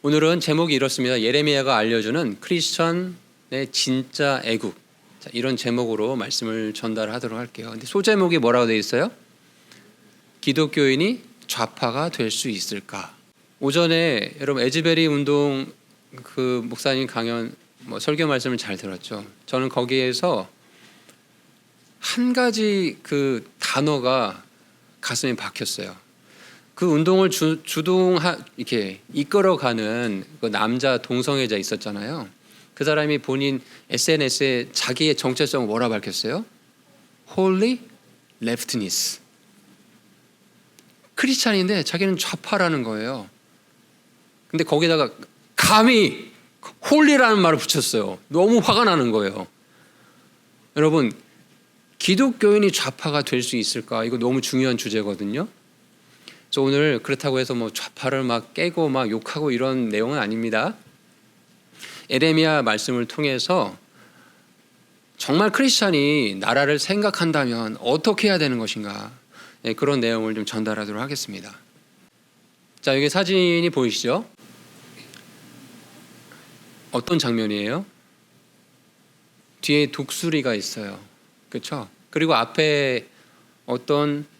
오늘은 제목이 이렇습니다. 예레미야가 알려주는 크리스천의 진짜 애국. 자, 이런 제목으로 말씀을 전달하도록 할게요. 근데 소제목이 뭐라고 되어 있어요? 기독교인이 좌파가 될 수 있을까? 오전에 여러분 에즈베리 운동 그 목사님 강연 설교 말씀을 잘 들었죠. 저는 거기에서 한 가지 그 단어가 가슴에 박혔어요. 그 운동을 이렇게 이끌어가는 그 남자 동성애자 있었잖아요. 그 사람이 본인 SNS에 자기의 정체성을 뭐라 밝혔어요? Holy Leftness. 크리스찬인데 자기는 좌파라는 거예요. 근데 거기다가 감히 홀리라는 말을 붙였어요. 너무 화가 나는 거예요. 여러분, 기독교인이 좌파가 될 수 있을까? 이거 너무 중요한 주제거든요. 그래서 오늘 그렇다고 해서 좌파를 막 깨고 막 욕하고 이런 내용은 아닙니다. 예레미야 말씀을 통해서 정말 크리스찬이 나라를 생각한다면 어떻게 해야 되는 것인가, 그런 내용을 좀 전달하도록 하겠습니다. 자, 여기 사진이 보이시죠? 어떤 장면이에요? 뒤에 독수리가 있어요. 그렇죠? 그리고 앞에 어떤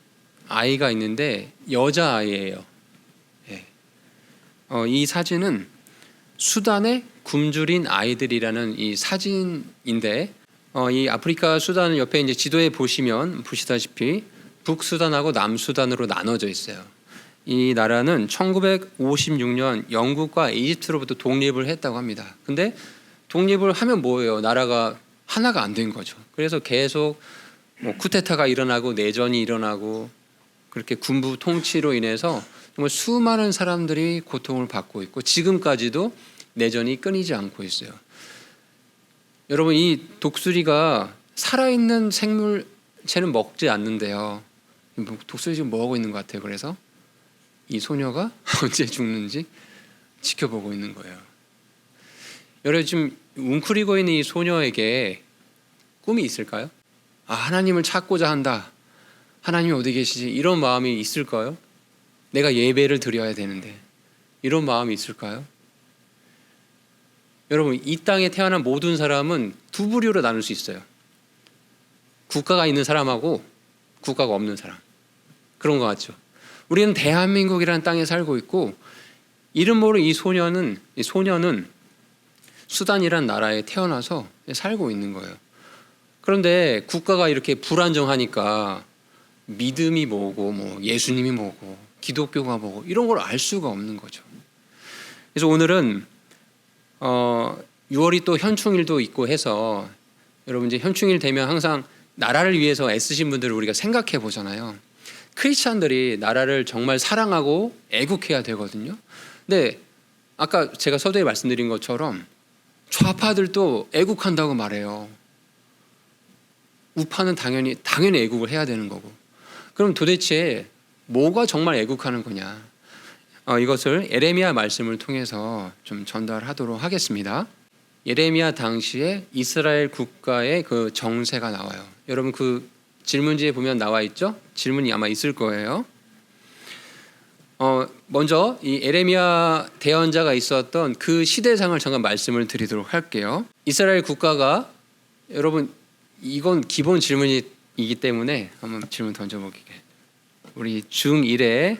아이가 있는데 여자아이예요. 이 사진은 수단의 굶주린 아이들이라는 이 사진인데, 이 아프리카 수단 옆에 이제 지도에 보시다시피 북수단하고 남수단으로 나눠져 있어요. 이 나라는 1956년 영국과 이집트로부터 독립을 했다고 합니다. 근데 독립을 하면 뭐예요? 나라가 하나가 안 된 거죠. 그래서 계속 쿠데타가 일어나고 내전이 일어나고 그렇게 군부 통치로 인해서 정말 수많은 사람들이 고통을 받고 있고 지금까지도 내전이 끊이지 않고 있어요. 여러분, 이 독수리가 살아있는 생물체는 먹지 않는데요. 독수리 지금 뭐 하고 있는 것 같아요? 그래서 이 소녀가 언제 죽는지 지켜보고 있는 거예요. 여러분, 지금 웅크리고 있는 이 소녀에게 꿈이 있을까요? 하나님을 찾고자 한다. 하나님이 어디 계시지? 이런 마음이 있을까요? 내가 예배를 드려야 되는데 이런 마음이 있을까요? 여러분, 이 땅에 태어난 모든 사람은 두 부류로 나눌 수 있어요. 국가가 있는 사람하고 국가가 없는 사람. 그런 것 같죠. 우리는 대한민국이라는 땅에 살고 있고 이름 모를 이 소녀는 수단이란 나라에 태어나서 살고 있는 거예요. 그런데 국가가 이렇게 불안정하니까 믿음이 뭐고 예수님이 뭐고 기독교가 뭐고 이런 걸 알 수가 없는 거죠. 그래서 오늘은 6월이 또 현충일도 있고 해서 여러분, 이제 현충일 되면 항상 나라를 위해서 애쓰신 분들을 우리가 생각해 보잖아요. 크리스찬들이 나라를 정말 사랑하고 애국해야 되거든요. 근데 아까 제가 서두에 말씀드린 것처럼 좌파들도 애국한다고 말해요. 우파는 당연히 애국을 해야 되는 거고. 그럼 도대체 뭐가 정말 애국하는 거냐? 이것을 예레미야 말씀을 통해서 좀 전달하도록 하겠습니다. 예레미야 당시에 이스라엘 국가의 그 정세가 나와요. 여러분, 그 질문지에 보면 나와 있죠? 질문이 아마 있을 거예요. 먼저 이 예레미야 대언자가 있었던 그 시대상을 잠깐 말씀을 드리도록 할게요. 이스라엘 국가가, 여러분, 이건 기본 질문이기 때문에 한번 질문 던져보게. 우리 중1에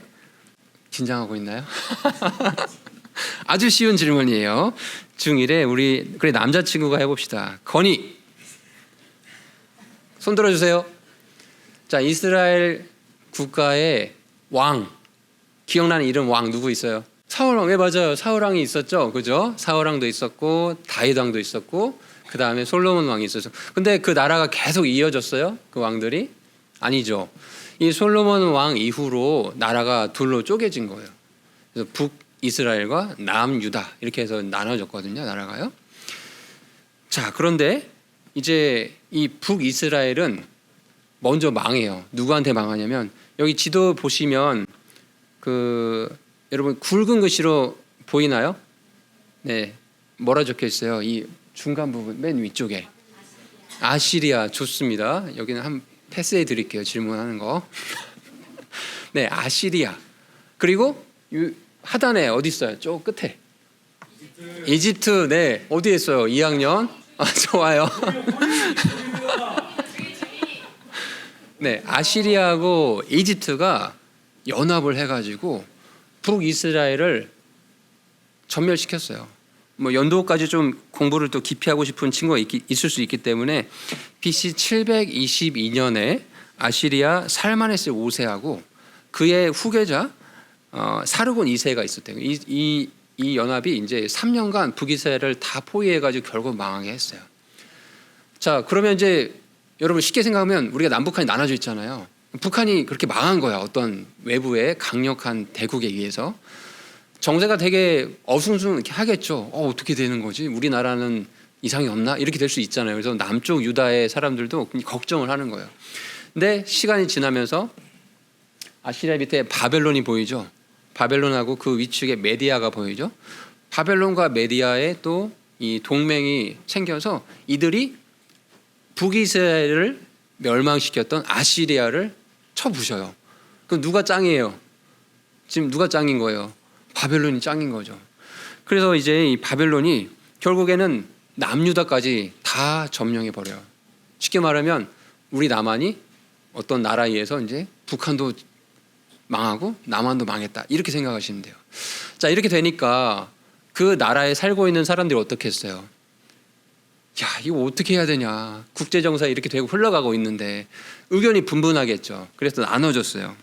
긴장하고 있나요? 아주 쉬운 질문이에요. 중1에 우리 남자친구가 해봅시다. 건희, 손 들어주세요. 자, 이스라엘 국가의 왕, 기억나는 이름 왕 누구 있어요? 사울왕. 왜 맞아요. 사울왕이 있었죠, 그죠? 사울왕도 있었고 다윗왕도 있었고 그 다음에 솔로몬 왕이 있었어요. 근데 그 나라가 계속 이어졌어요? 그 왕들이? 아니죠. 이 솔로몬 왕 이후로 나라가 둘로 쪼개진 거예요. 그래서 북이스라엘과 남유다 이렇게 해서 나눠졌거든요, 나라가요. 자, 그런데 이제 이 북이스라엘은 먼저 망해요. 누구한테 망하냐면, 여기 지도 보시면 여러분 굵은 글씨로 보이나요? 네, 뭐라 적혀 있어요? 이 중간 부분 맨 위쪽에 아시리아. 좋습니다. 여기는 한 패스해 드릴게요, 질문하는 거. 네, 아시리아. 그리고 하단에 어디 있어요? 저 끝에 이집트, 네. 어디에 있어요? 2학년? 아, 좋아요. 네, 아시리아하고 이집트가 연합을 해가지고 북이스라엘을 전멸시켰어요. 뭐 연도까지 좀 공부를 또 깊이 하고 싶은 친구가 있을 수 있기 때문에 BC 722년에 아시리아 살마네스 5세하고 그의 후계자 사르곤 2세가 있었대요. 이 연합이 이제 3년간 북이스라엘을 다 포위해가지고 결국 망하게 했어요. 자, 그러면 이제 여러분 쉽게 생각하면 우리가 남북한이 나눠져 있잖아요. 북한이 그렇게 망한 거야. 어떤 외부의 강력한 대국에 의해서. 정세가 되게 어숭숭 이렇게 하겠죠. 어떻게 되는 거지? 우리나라는 이상이 없나? 이렇게 될 수 있잖아요. 그래서 남쪽 유다의 사람들도 걱정을 하는 거예요. 근데 시간이 지나면서 아시리아 밑에 바벨론이 보이죠. 바벨론하고 그 위축에 메디아가 보이죠. 바벨론과 메디아의 또 이 동맹이 생겨서 이들이 북이스라엘을 멸망시켰던 아시리아를 쳐부셔요. 그럼 누가 짱이에요? 지금 누가 짱인 거예요? 바벨론이 짱인 거죠. 그래서 이제 이 바벨론이 결국에는 남유다까지 다 점령해 버려요. 쉽게 말하면 우리 남한이 어떤 나라에 의해서 이제 북한도 망하고 남한도 망했다 이렇게 생각하시면 돼요. 자, 이렇게 되니까 그 나라에 살고 있는 사람들이 어떻게 했어요? 야, 이거 어떻게 해야 되냐? 국제정세가 이렇게 되고 흘러가고 있는데 의견이 분분하겠죠. 그래서 나눠졌어요.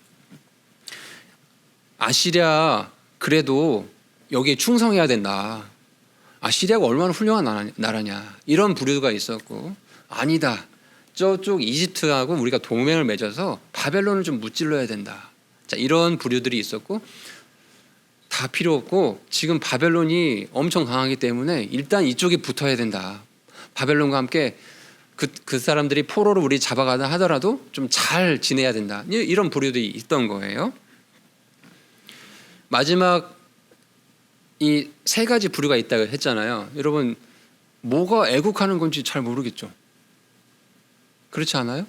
아시리아 그래도 여기에 충성해야 된다. 아시리아가 얼마나 훌륭한 나라냐. 이런 부류가 있었고, 아니다. 저쪽 이집트하고 우리가 동맹을 맺어서 바벨론을 좀 무찔러야 된다. 자, 이런 부류들이 있었고, 다 필요 없고 지금 바벨론이 엄청 강하기 때문에 일단 이쪽에 붙어야 된다. 바벨론과 함께 그 사람들이 포로로 우리 잡아가다 하더라도 좀 잘 지내야 된다. 이런 부류들이 있던 거예요. 마지막 이 세 가지 부류가 있다고 했잖아요. 여러분 뭐가 애국하는 건지 잘 모르겠죠. 그렇지 않아요?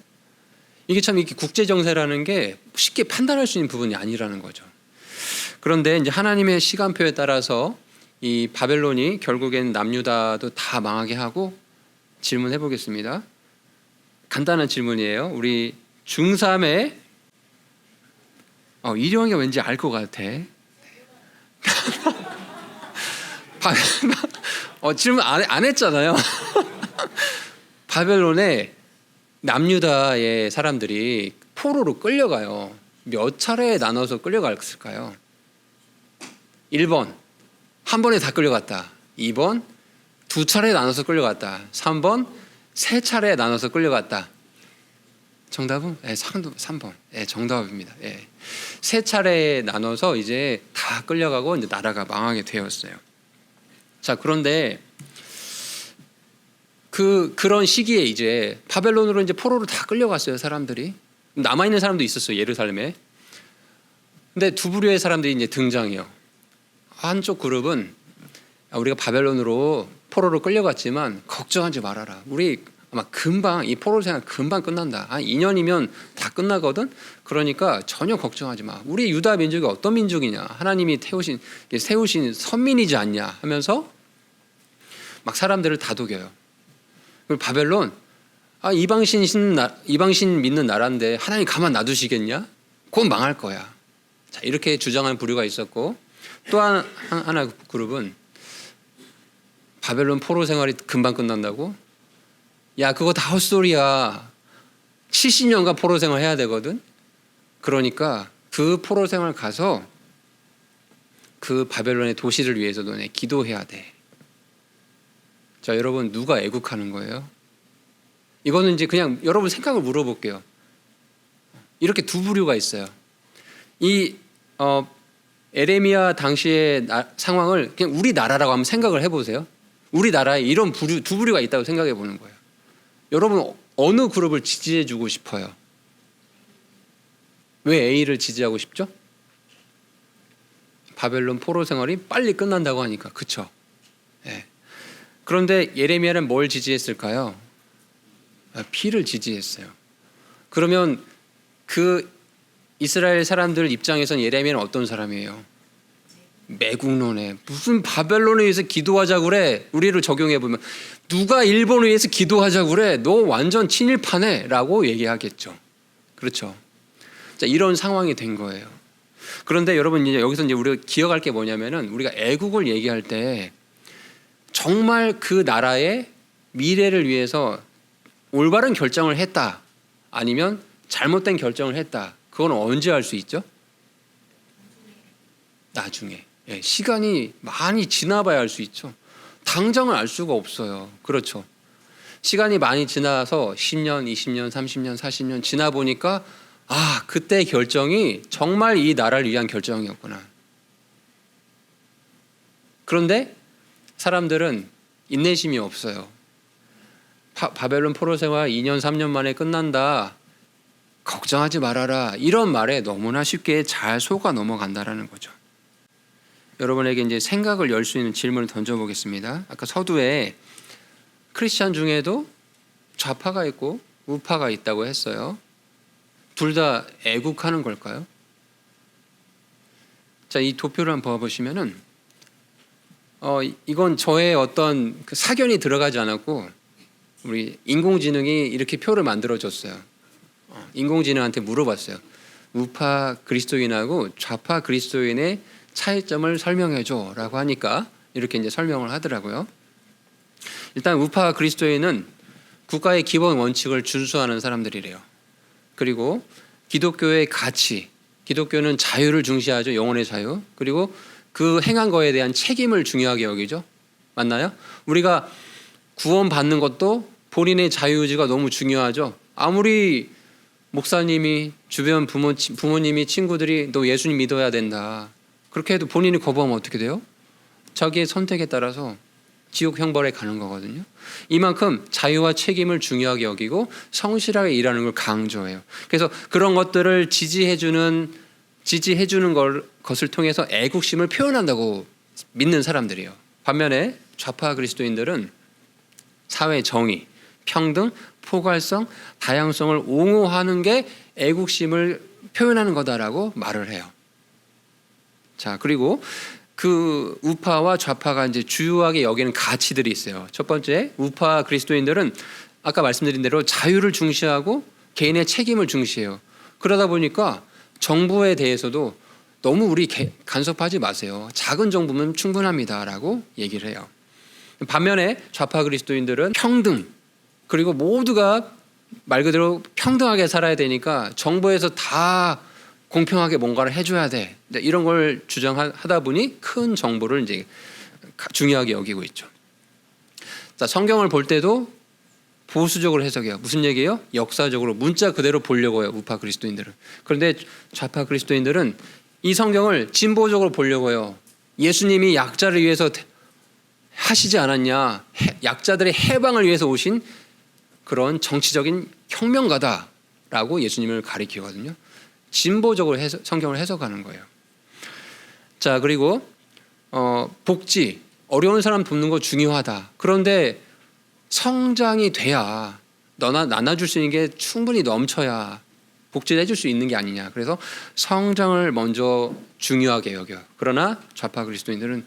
이게 참 이렇게 국제 정세라는 게 쉽게 판단할 수 있는 부분이 아니라는 거죠. 그런데 이제 하나님의 시간표에 따라서 이 바벨론이 결국엔 남유다도 다 망하게 하고 질문해 보겠습니다. 간단한 질문이에요. 우리 중3의 이령이가 왠지 알 것 같아. 질문 안 했잖아요. 바벨론에 남유다의 사람들이 포로로 끌려가요. 몇 차례에 나눠서 끌려갔을까요? 1번 한 번에 다 끌려갔다. 2번 두 차례에 나눠서 끌려갔다. 3번 세 차례에 나눠서 끌려갔다. 정답은 3번. 정답입니다. 세 차례에 나눠서 이제 다 끌려가고 이제 나라가 망하게 되었어요. 자, 그런데 그런 시기에 이제 바벨론으로 이제 포로로 다 끌려갔어요. 사람들이 남아 있는 사람도 있었어요. 예루살렘에. 근데 두 부류의 사람들이 이제 등장해요. 한쪽 그룹은 우리가 바벨론으로 포로로 끌려갔지만 걱정하지 말아라. 우리 아마 금방 이 포로 생활 금방 끝난다. 한 2년이면 다 끝나거든. 그러니까 전혀 걱정하지 마. 우리 유다 민족이 어떤 민족이냐? 하나님이 세우신 선민이지 않냐? 하면서 막 사람들을 다독여요. 그리고 바벨론 이방신 믿는 나라인데 하나님 가만 놔두시겠냐? 곧 망할 거야. 자, 이렇게 주장하는 부류가 있었고 또 하나 그룹은 바벨론 포로 생활이 금방 끝난다고? 야, 그거 다 헛소리야. 70년간 포로 생활 해야 되거든. 그러니까 그 포로 생활 가서 그 바벨론의 도시를 위해서 너네 기도해야 돼. 자, 여러분 누가 애국하는 거예요? 이거는 이제 그냥 여러분 생각을 물어볼게요. 이렇게 두 부류가 있어요. 이 에레미야 당시의 상황을 그냥 우리나라라고 한번 생각을 해보세요. 우리나라에 이런 두 부류가 있다고 생각해 보는 거예요. 여러분 어느 그룹을 지지해주고 싶어요? 왜 A를 지지하고 싶죠? 바벨론 포로 생활이 빨리 끝난다고 하니까. 그렇죠? 네. 그런데 예레미야는 뭘 지지했을까요? B를 지지했어요. 그러면 그 이스라엘 사람들 입장에서는 예레미야는 어떤 사람이에요? 매국노네. 무슨 바벨론에 의해서 기도하자고 그래. 우리를 적용해 보면 누가 일본에 의해서 기도하자고 그래. 너 완전 친일파네 라고 얘기하겠죠. 그렇죠. 자, 이런 상황이 된 거예요. 그런데 여러분 이제 여기서 이제 우리가 기억할 게 뭐냐면은 우리가 애국을 얘기할 때 정말 그 나라의 미래를 위해서 올바른 결정을 했다 아니면 잘못된 결정을 했다, 그건 언제 알 수 있죠? 나중에. 예, 시간이 많이 지나봐야 알 수 있죠. 당장은 알 수가 없어요. 그렇죠. 시간이 많이 지나서 10년, 20년, 30년, 40년 지나 보니까 아, 그때 결정이 정말 이 나라를 위한 결정이었구나. 그런데 사람들은 인내심이 없어요. 바벨론 포로 생활 2년 3년 만에 끝난다, 걱정하지 말아라, 이런 말에 너무나 쉽게 잘 속아 넘어간다라는 거죠. 여러분에게 이제 생각을 열 수 있는 질문을 던져보겠습니다. 아까 서두에 크리스찬 중에도 좌파가 있고 우파가 있다고 했어요. 둘 다 애국하는 걸까요? 자, 이 도표를 한번 봐보시면은 이건 저의 어떤 그 사견이 들어가지 않았고 우리 인공지능이 이렇게 표를 만들어줬어요. 인공지능한테 물어봤어요. 우파 그리스도인하고 좌파 그리스도인의 차이점을 설명해줘 라고 하니까 이렇게 이제 설명을 하더라고요. 일단 우파 그리스도인은 국가의 기본 원칙을 준수하는 사람들이래요. 그리고 기독교의 가치, 기독교는 자유를 중시하죠. 영혼의 자유. 그리고 그 행한 거에 대한 책임을 중요하게 여기죠. 맞나요? 우리가 구원받는 것도 본인의 자유의지가 너무 중요하죠. 아무리 목사님이, 주변 부모님이, 친구들이 너 예수님 믿어야 된다, 그렇게 해도 본인이 거부하면 어떻게 돼요? 자기의 선택에 따라서 지옥 형벌에 가는 거거든요. 이만큼 자유와 책임을 중요하게 여기고 성실하게 일하는 걸 강조해요. 그래서 그런 것들을 지지해주는 것을 통해서 애국심을 표현한다고 믿는 사람들이에요. 반면에 좌파 그리스도인들은 사회 정의, 평등, 포괄성, 다양성을 옹호하는 게 애국심을 표현하는 거다라고 말을 해요. 자, 그리고 그 우파와 좌파가 이제 주요하게 여기는 가치들이 있어요. 첫 번째, 우파 그리스도인들은 아까 말씀드린 대로 자유를 중시하고 개인의 책임을 중시해요. 그러다 보니까 정부에 대해서도 너무 우리 간섭하지 마세요. 작은 정부면 충분합니다라고 얘기를 해요. 반면에 좌파 그리스도인들은 평등, 그리고 모두가 말 그대로 평등하게 살아야 되니까 정부에서 다 공평하게 뭔가를 해줘야 돼, 이런 걸 주장하다 보니 큰 정보를 이제 중요하게 여기고 있죠. 자, 성경을 볼 때도 보수적으로 해석해요. 무슨 얘기예요? 역사적으로 문자 그대로 보려고 해요, 우파 그리스도인들은. 그런데 좌파 그리스도인들은 이 성경을 진보적으로 보려고 해요. 예수님이 약자를 위해서 하시지 않았냐, 약자들의 해방을 위해서 오신 그런 정치적인 혁명가다라고 예수님을 가리키거든요. 진보적으로 성경을 해석하는 거예요. 자, 그리고 복지, 어려운 사람 돕는 거 중요하다. 그런데 성장이 돼야, 너나 나눠줄 수 있는 게 충분히 넘쳐야 복지를 해줄 수 있는 게 아니냐. 그래서 성장을 먼저 중요하게 여겨. 그러나 좌파 그리스도인들은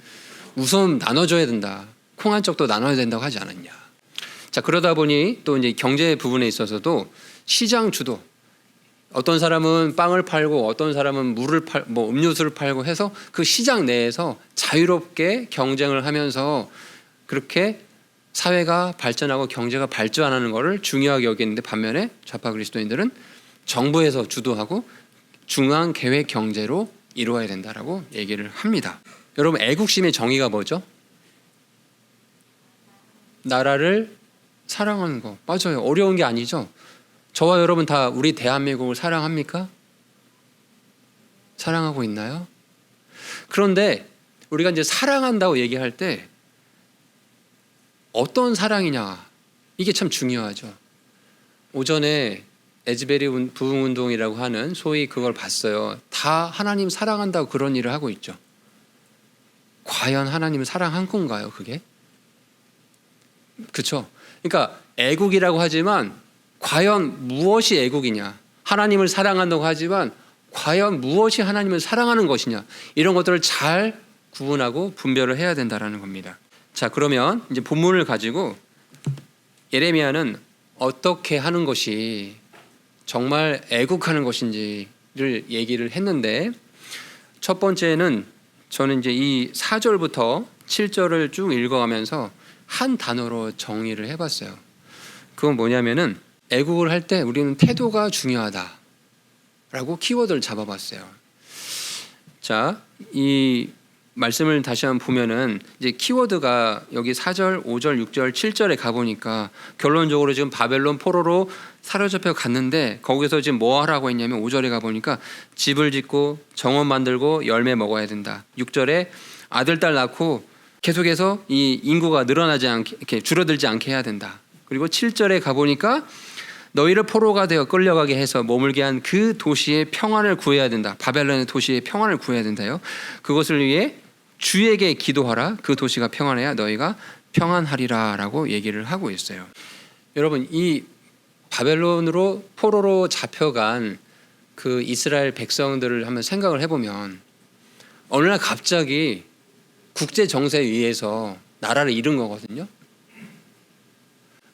우선 나눠줘야 된다, 콩 한 쪽도 나눠야 된다고 하지 않았냐. 자, 그러다 보니 또 이제 경제 부분에 있어서도 시장 주도, 어떤 사람은 빵을 팔고 어떤 사람은 음료수를 팔고 해서 그 시장 내에서 자유롭게 경쟁을 하면서 그렇게 사회가 발전하고 경제가 발전하는 것을 중요하게 여기는데, 반면에 좌파 그리스도인들은 정부에서 주도하고 중앙 계획 경제로 이루어야 된다라고 얘기를 합니다. 여러분, 애국심의 정의가 뭐죠? 나라를 사랑하는 거. 맞아요. 어려운 게 아니죠. 저와 여러분 다 우리 대한민국을 사랑합니까? 사랑하고 있나요? 그런데 우리가 이제 사랑한다고 얘기할 때 어떤 사랑이냐, 이게 참 중요하죠. 오전에 에즈베리 부흥운동이라고 하는 소위 그걸 봤어요. 다 하나님 사랑한다고 그런 일을 하고 있죠. 과연 하나님을 사랑한 건가요, 그게? 그렇죠. 그러니까 애국이라고 하지만 과연 무엇이 애국이냐, 하나님을 사랑한다고 하지만 과연 무엇이 하나님을 사랑하는 것이냐, 이런 것들을 잘 구분하고 분별을 해야 된다라는 겁니다. 자, 그러면 이제 본문을 가지고 예레미야는 어떻게 하는 것이 정말 애국하는 것인지를 얘기를 했는데, 첫 번째는 저는 이제 이 4절부터 7절을 쭉 읽어가면서 한 단어로 정의를 해봤어요. 그건 뭐냐면은 애국을 할 때 우리는 태도가 중요하다라고 키워드를 잡아봤어요. 자, 이 말씀을 다시 한번 보면은 이제 키워드가 여기 4절, 5절, 6절, 7절에 가보니까 결론적으로 지금 바벨론 포로로 사로잡혀 갔는데, 거기서 지금 뭐 하라고 했냐면 5절에 가보니까 집을 짓고 정원 만들고 열매 먹어야 된다. 6절에 아들, 딸 낳고 계속해서 이 인구가 늘어나지 않게, 이렇게 줄어들지 않게 해야 된다. 그리고 7절에 가보니까 너희를 포로가 되어 끌려가게 해서 머물게 한 그 도시의 평안을 구해야 된다. 바벨론의 도시의 평안을 구해야 된다요. 그것을 위해 주에게 기도하라. 그 도시가 평안해야 너희가 평안하리라 라고 얘기를 하고 있어요. 여러분, 이 바벨론으로 포로로 잡혀간 그 이스라엘 백성들을 한번 생각을 해보면 어느 날 갑자기 국제 정세에 의해서 나라를 잃은 거거든요.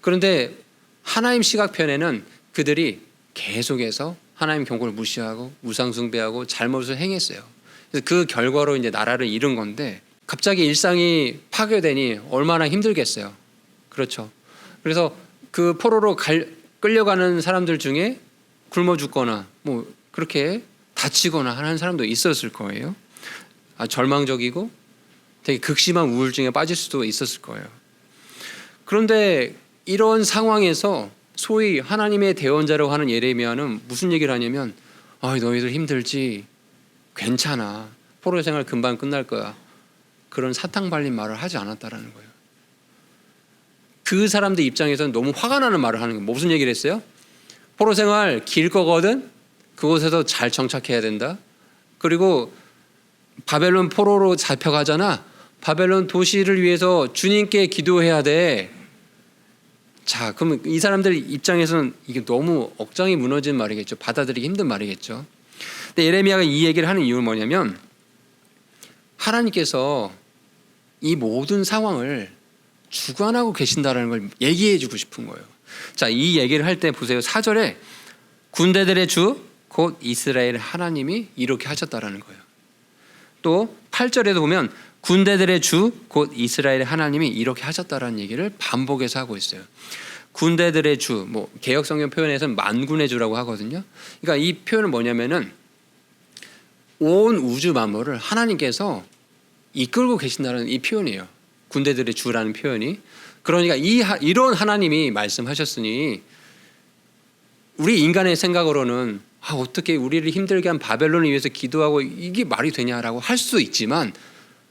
그런데 하나님 시각편에는 그들이 계속해서 하나님 경고를 무시하고 우상 숭배하고 잘못을 행했어요. 그래서 그 결과로 이제 나라를 잃은 건데, 갑자기 일상이 파괴되니 얼마나 힘들겠어요. 그렇죠. 그래서 그 포로로 끌려가는 사람들 중에 굶어 죽거나 뭐 그렇게 다치거나 하는 사람도 있었을 거예요. 절망적이고 되게 극심한 우울증에 빠질 수도 있었을 거예요. 그런데 이런 상황에서 소위 하나님의 대언자라고 하는 예레미야는 무슨 얘기를 하냐면, 너희들 힘들지? 괜찮아. 포로 생활 금방 끝날 거야. 그런 사탕 발린 말을 하지 않았다라는 거예요. 그 사람들 입장에서는 너무 화가 나는 말을 하는 거예요. 무슨 얘기를 했어요? 포로 생활 길 거거든? 그곳에서 잘 정착해야 된다. 그리고 바벨론 포로로 잡혀가잖아. 바벨론 도시를 위해서 주님께 기도해야 돼. 자, 그러면 이 사람들 입장에서는 이게 너무 억장이 무너진 말이겠죠. 받아들이기 힘든 말이겠죠. 근데 예레미야가 이 얘기를 하는 이유는 뭐냐면, 하나님께서 이 모든 상황을 주관하고 계신다는 걸 얘기해 주고 싶은 거예요. 자, 이 얘기를 할 때 보세요. 4절에 군대들의 주 곧 이스라엘 하나님이 이렇게 하셨다라는 거예요. 또 8절에도 보면 군대들의 주 곧 이스라엘 하나님이 이렇게 하셨다라는 얘기를 반복해서 하고 있어요. 군대들의 주, 뭐 개역 성경 표현에서는 만군의 주라고 하거든요. 그러니까 이 표현은 뭐냐면은 온 우주 만물을 하나님께서 이끌고 계신다는 이 표현이에요. 군대들의 주라는 표현이. 그러니까 이런 하나님이 말씀하셨으니 우리 인간의 생각으로는 어떻게 우리를 힘들게 한 바벨론을 위해서 기도하고 이게 말이 되냐라고 할 수 있지만,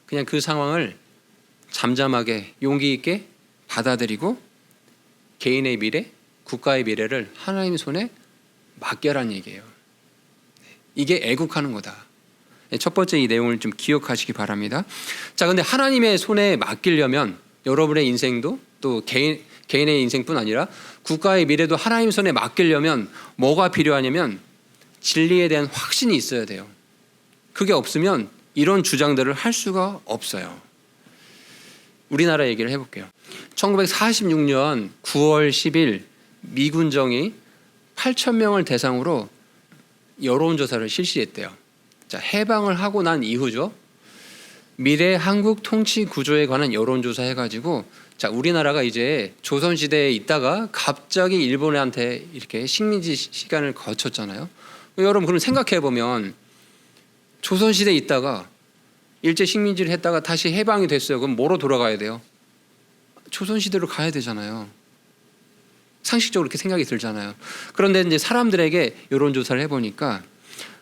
그냥 그 상황을 잠잠하게 용기 있게 받아들이고 개인의 미래, 국가의 미래를 하나님 손에 맡겨라는 얘기예요. 이게 애국하는 거다. 첫 번째 이 내용을 좀 기억하시기 바랍니다. 자, 근데 하나님의 손에 맡기려면 여러분의 인생도 또 개인의 인생뿐 아니라 국가의 미래도 하나님 손에 맡기려면 뭐가 필요하냐면 진리에 대한 확신이 있어야 돼요. 그게 없으면 이런 주장들을 할 수가 없어요. 우리나라 얘기를 해볼게요. 1946년 9월 10일 미군정이 8,000명을 대상으로 여론조사를 실시했대요. 자, 해방을 하고 난 이후죠. 미래 한국 통치 구조에 관한 여론조사 해가지고, 자, 우리나라가 이제 조선시대에 있다가 갑자기 일본한테 이렇게 식민지 시간을 거쳤잖아요. 여러분, 그럼 생각해보면 조선시대에 있다가 일제 식민지를 했다가 다시 해방이 됐어요. 그럼 뭐로 돌아가야 돼요? 조선시대로 가야 되잖아요. 상식적으로 이렇게 생각이 들잖아요. 그런데 이제 사람들에게 여론조사를 해보니까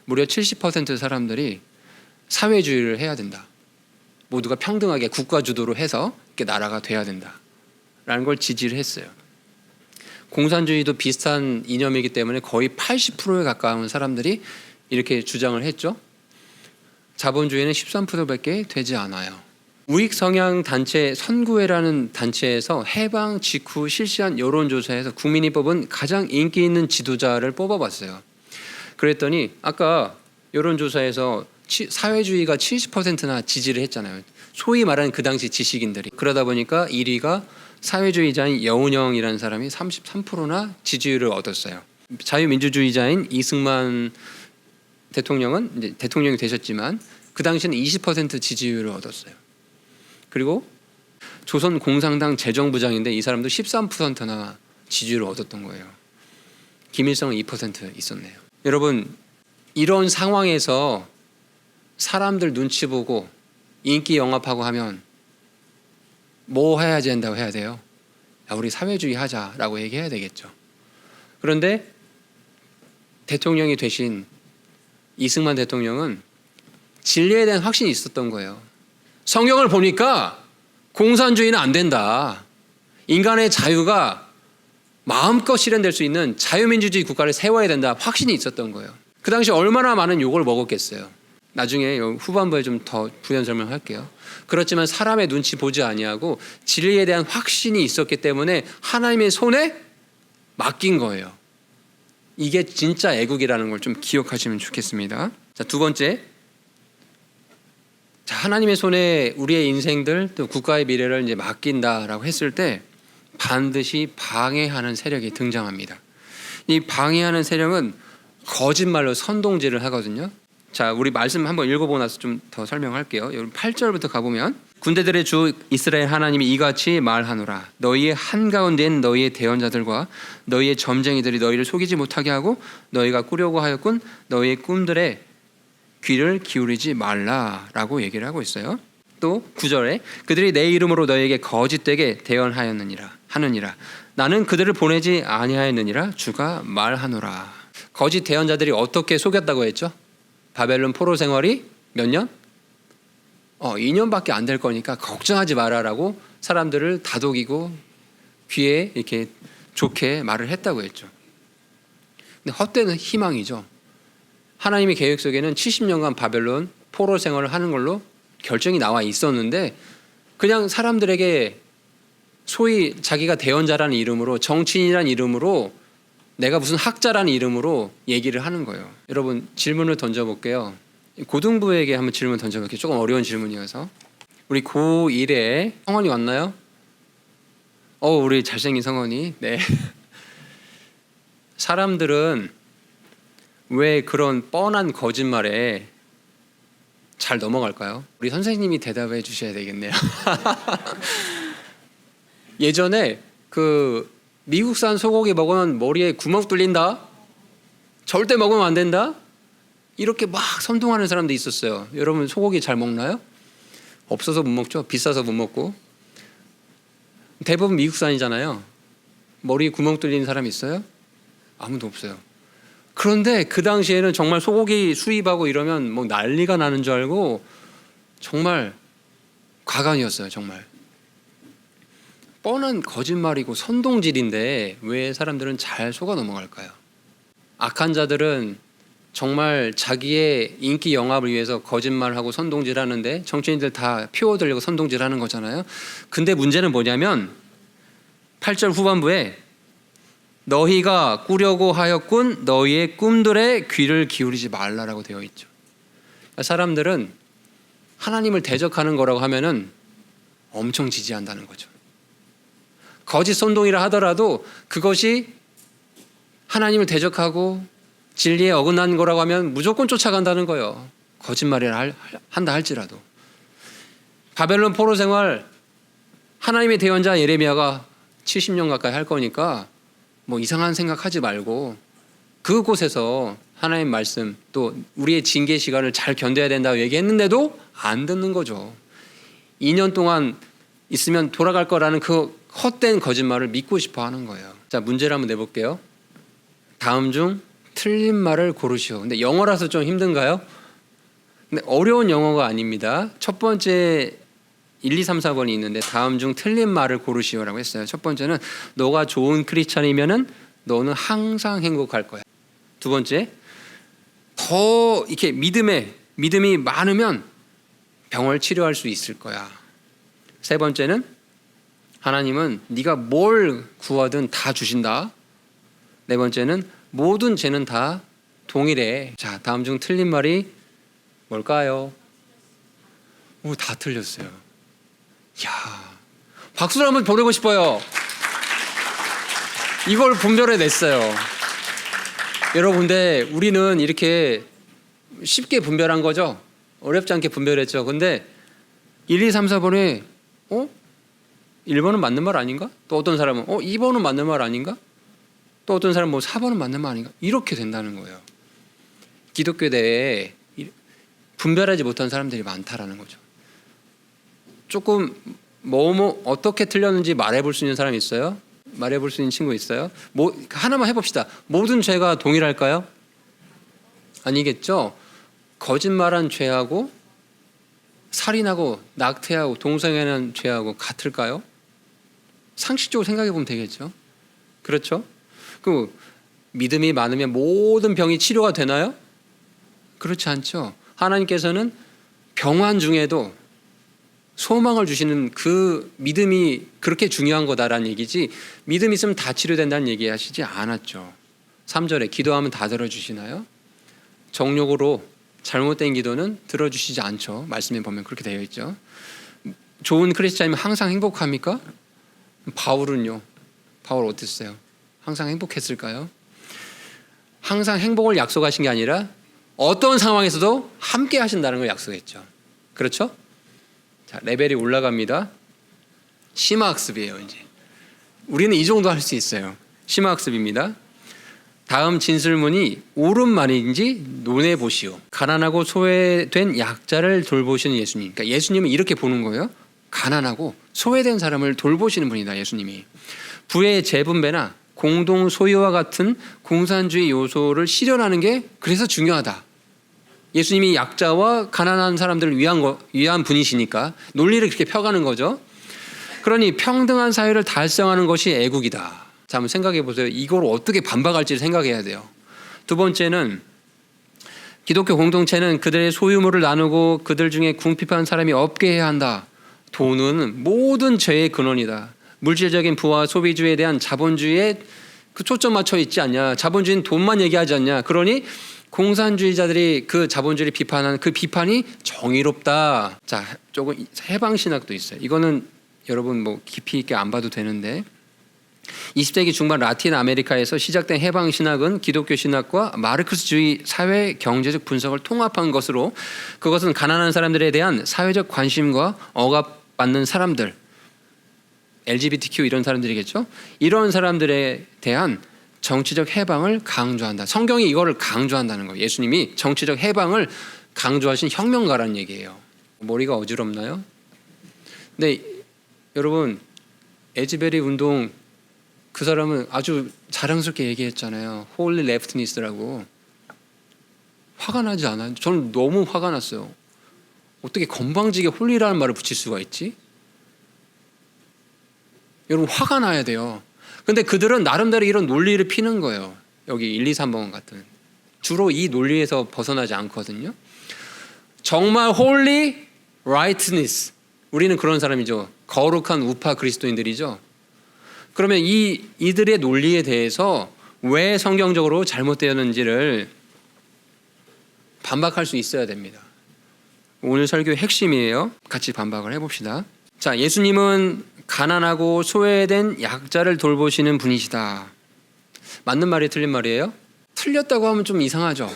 무려 70% 사람들이 사회주의를 해야 된다. 모두가 평등하게 국가 주도로 해서 이렇게 나라가 돼야 된다라는 걸 지지를 했어요. 공산주의도 비슷한 이념이기 때문에 거의 80%에 가까운 사람들이 이렇게 주장을 했죠. 자본주의는 13%밖에 되지 않아요. 우익 성향 단체 선구회라는 단체에서 해방 직후 실시한 여론조사에서 국민이 뽑은 가장 인기 있는 지도자를 뽑아봤어요. 그랬더니 아까 여론조사에서 사회주의가 70%나 지지를 했잖아요. 소위 말하는 그 당시 지식인들이. 그러다 보니까 1위가 사회주의자인 여운형이라는 사람이 33%나 지지율을 얻었어요. 자유민주주의자인 이승만 대통령은 이제 대통령이 되셨지만 그 당시에는 20% 지지율을 얻었어요. 그리고 조선공산당 재정부장인데 이 사람도 13%나 지지율을 얻었던 거예요. 김일성은 2% 있었네요. 여러분, 이런 상황에서 사람들 눈치 보고 인기 영합하고 하면 뭐 해야 된다고 해야 돼요? 야, 우리 사회주의 하자라고 얘기해야 되겠죠. 그런데 대통령이 되신 이승만 대통령은 진리에 대한 확신이 있었던 거예요. 성경을 보니까 공산주의는 안 된다. 인간의 자유가 마음껏 실현될 수 있는 자유민주주의 국가를 세워야 된다. 확신이 있었던 거예요. 그 당시 얼마나 많은 욕을 먹었겠어요. 나중에 후반부에 좀 더 부연 설명할게요. 그렇지만 사람의 눈치 보지 아니하고 진리에 대한 확신이 있었기 때문에 하나님의 손에 맡긴 거예요. 이게 진짜 애국이라는 걸 좀 기억하시면 좋겠습니다. 자, 두 번째, 자, 하나님의 손에 우리의 인생들 또 국가의 미래를 이제 맡긴다라고 했을 때 반드시 방해하는 세력이 등장합니다. 이 방해하는 세력은 거짓말로 선동질을 하거든요. 자, 우리 말씀 한번 읽어보고 나서 좀 더 설명할게요. 여기 8절부터 가보면 군대들의 주 이스라엘 하나님이 이같이 말하노라. 너희의 한가운데엔 너희의 대언자들과 너희의 점쟁이들이 너희를 속이지 못하게 하고 너희가 꾸려고 하였군 너희의 꿈들에 귀를 기울이지 말라라고 얘기를 하고 있어요. 또 9절에 그들이 내 이름으로 너희에게 거짓되게 대언하였느니라 하느니라. 나는 그들을 보내지 아니하였느니라 주가 말하노라. 거짓 대언자들이 어떻게 속였다고 했죠? 바벨론 포로 생활이 몇 년? 2년밖에 안 될 거니까 걱정하지 마라라고 사람들을 다독이고 귀에 이렇게 좋게 말을 했다고 했죠. 근데 헛되는 희망이죠. 하나님의 계획 속에는 70년간 바벨론 포로 생활을 하는 걸로 결정이 나와 있었는데 그냥 사람들에게 소위 자기가 대언자라는 이름으로 정치인이라는 이름으로 내가 무슨 학자라는 이름으로 얘기를 하는 거예요. 여러분 질문을 던져볼게요. 고등부에게 한번 질문 던져볼게요. 조금 어려운 질문이어서. 우리 고1에 성원이 왔나요? 우리 잘생긴 성원이. 네. 사람들은 왜 그런 뻔한 거짓말에 잘 넘어갈까요? 우리 선생님이 대답해 주셔야 되겠네요. 예전에 그 미국산 소고기 먹으면 머리에 구멍 뚫린다? 절대 먹으면 안 된다? 이렇게 막 선동하는 사람도 있었어요. 여러분 소고기 잘 먹나요? 없어서 못 먹죠. 비싸서 못 먹고. 대부분 미국산이잖아요. 머리에 구멍 뚫린 사람 있어요? 아무도 없어요. 그런데 그 당시에는 정말 소고기 수입하고 이러면 뭐 난리가 나는 줄 알고 정말 과간이었어요. 정말. 뻔한 거짓말이고 선동질인데 왜 사람들은 잘 속아 넘어갈까요? 악한 자들은 정말 자기의 인기 영합을 위해서 거짓말하고 선동질하는데 정치인들 다 표 얻으려고 선동질하는 거잖아요. 근데 문제는 뭐냐면 8절 후반부에 너희가 꾸려고 하였군 너희의 꿈들에 귀를 기울이지 말라라고 되어 있죠. 사람들은 하나님을 대적하는 거라고 하면은 엄청 지지한다는 거죠. 거짓 선동이라 하더라도 그것이 하나님을 대적하고 진리에 어긋난 거라고 하면 무조건 쫓아간다는 거예요. 거짓말이라 한다 할지라도. 바벨론 포로 생활 하나님의 대언자 예레미야가 70년 가까이 할 거니까 뭐 이상한 생각하지 말고 그곳에서 하나님 말씀 또 우리의 징계 시간을 잘 견뎌야 된다고 얘기했는데도 안 듣는 거죠. 2년 동안 있으면 돌아갈 거라는 그 헛된 거짓말을 믿고 싶어 하는 거예요. 자, 문제를 한번 내볼게요. 다음 중 틀린 말을 고르시오. 근데 영어라서 좀 힘든가요? 근데 어려운 영어가 아닙니다. 첫 번째 1, 2, 3, 4번이 있는데 다음 중 틀린 말을 고르시오라고 했어요. 첫 번째는 너가 좋은 크리스찬이면은 너는 항상 행복할 거야. 두 번째, 더 이렇게 믿음이 많으면 병을 치료할 수 있을 거야. 세 번째는 하나님은 네가 뭘 구하든 다 주신다. 네 번째는 모든 죄는 다 동일해. 자, 다음 중 틀린 말이 뭘까요? 오, 다 틀렸어요. 야, 박수를 한번 보내고 싶어요. 이걸 분별해냈어요. 여러분, 근데 우리는 이렇게 쉽게 분별한 거죠. 어렵지 않게 분별했죠. 근데 1, 2, 3, 4번에 1번은 맞는 말 아닌가? 또 어떤 사람은 2번은 맞는 말 아닌가? 또 어떤 사람은 4번은 맞는 말 아닌가? 이렇게 된다는 거예요. 기독교 내에 분별하지 못한 사람들이 많다라는 거죠. 조금 어떻게 틀렸는지 말해볼 수 있는 사람 있어요? 말해볼 수 있는 친구 있어요? 하나만 해봅시다. 모든 죄가 동일할까요? 아니겠죠. 거짓말한 죄하고 살인하고 낙태하고 동성애한 죄하고 같을까요? 상식적으로 생각해 보면 되겠죠. 그렇죠? 그 믿음이 많으면 모든 병이 치료가 되나요? 그렇지 않죠. 하나님께서는 병환 중에도 소망을 주시는 그 믿음이 그렇게 중요한 거다라는 얘기지, 믿음 있으면 다 치료된다는 얘기 하시지 않았죠. 3절에 기도하면 다 들어주시나요? 정욕으로 잘못된 기도는 들어주시지 않죠. 말씀에 보면 그렇게 되어 있죠. 좋은 크리스찬이면 항상 행복합니까? 바울은요? 바울 어땠어요? 항상 행복했을까요? 항상 행복을 약속하신 게 아니라 어떤 상황에서도 함께 하신다는 걸 약속했죠. 그렇죠? 자, 레벨이 올라갑니다. 심화학습이에요. 이제 우리는 이 정도 할 수 있어요. 심화학습입니다. 다음 진술문이 옳은 말인지 논해 보시오. 가난하고 소외된 약자를 돌보시는 예수님. 그러니까 예수님은 이렇게 보는 거예요. 가난하고 소외된 사람을 돌보시는 분이다. 예수님이 부의 재분배나 공동 소유와 같은 공산주의 요소를 실현하는 게 그래서 중요하다. 예수님이 약자와 가난한 사람들을 위한 분이시니까 논리를 그렇게 펴가는 거죠. 그러니 평등한 사회를 달성하는 것이 애국이다. 자, 한번 생각해 보세요. 이걸 어떻게 반박할지 생각해야 돼요. 두 번째는 기독교 공동체는 그들의 소유물을 나누고 그들 중에 궁핍한 사람이 없게 해야 한다. 돈은 모든 죄의 근원이다. 물질적인 부와 소비주의에 대한 자본주의에 그 초점 맞춰 있지 않냐. 자본주의는 돈만 얘기하지 않냐. 그러니 공산주의자들이 그 자본주의를 비판하는 그 비판이 정의롭다. 자, 조금 해방신학도 있어요. 이거는 여러분 깊이 있게 안 봐도 되는데 20세기 중반 라틴 아메리카에서 시작된 해방신학은 기독교 신학과 마르크스주의 사회 경제적 분석을 통합한 것으로, 그것은 가난한 사람들에 대한 사회적 관심과 억압받는 사람들, LGBTQ 이런 사람들이겠죠. 이런 사람들에 대한 정치적 해방을 강조한다. 성경이 이거를 강조한다는 거예요. 예수님이 정치적 해방을 강조하신 혁명가라는 얘기예요. 머리가 어지럽나요? 근데 여러분, 에즈베리 운동 그 사람은 아주 자랑스럽게 얘기했잖아요. 홀리 레프트니스라고. 화가 나지 않아요? 저는 너무 화가 났어요. 어떻게 건방지게 홀리라는 말을 붙일 수가 있지? 여러분, 화가 나야 돼요. 근데 그들은 나름대로 이런 논리를 피는 거예요. 여기 1, 2, 3번 같은. 주로 이 논리에서 벗어나지 않거든요. 정말 홀리 라이트니스. 우리는 그런 사람이죠. 거룩한 우파 그리스도인들이죠. 그러면 이들의 논리에 대해서 왜 성경적으로 잘못되었는지를 반박할 수 있어야 됩니다. 오늘 설교의 핵심이에요. 같이 반박을 해봅시다. 자, 예수님은 가난하고 소외된 약자를 돌보시는 분이시다. 맞는 말이 틀린 말이에요? 틀렸다고 하면 좀 이상하죠.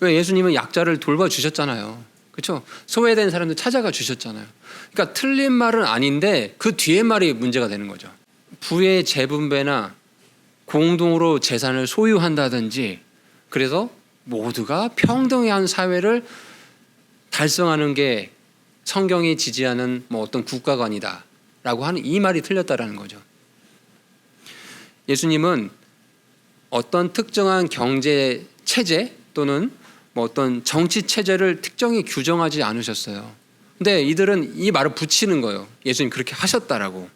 왜? 예수님은 약자를 돌봐주셨잖아요. 그렇죠? 소외된 사람들 찾아가 주셨잖아요. 그러니까 틀린 말은 아닌데 그 뒤에 말이 문제가 되는 거죠. 부의 재분배나 공동으로 재산을 소유한다든지, 그래서 모두가 평등한 사회를 달성하는 게 성경이 지지하는 어떤 국가관이다 라고 하는 이 말이 틀렸다라는 거죠. 예수님은 어떤 특정한 경제 체제 또는 어떤 정치 체제를 특정히 규정하지 않으셨어요. 근데 이들은 이 말을 붙이는 거예요. 예수님 그렇게 하셨다라고.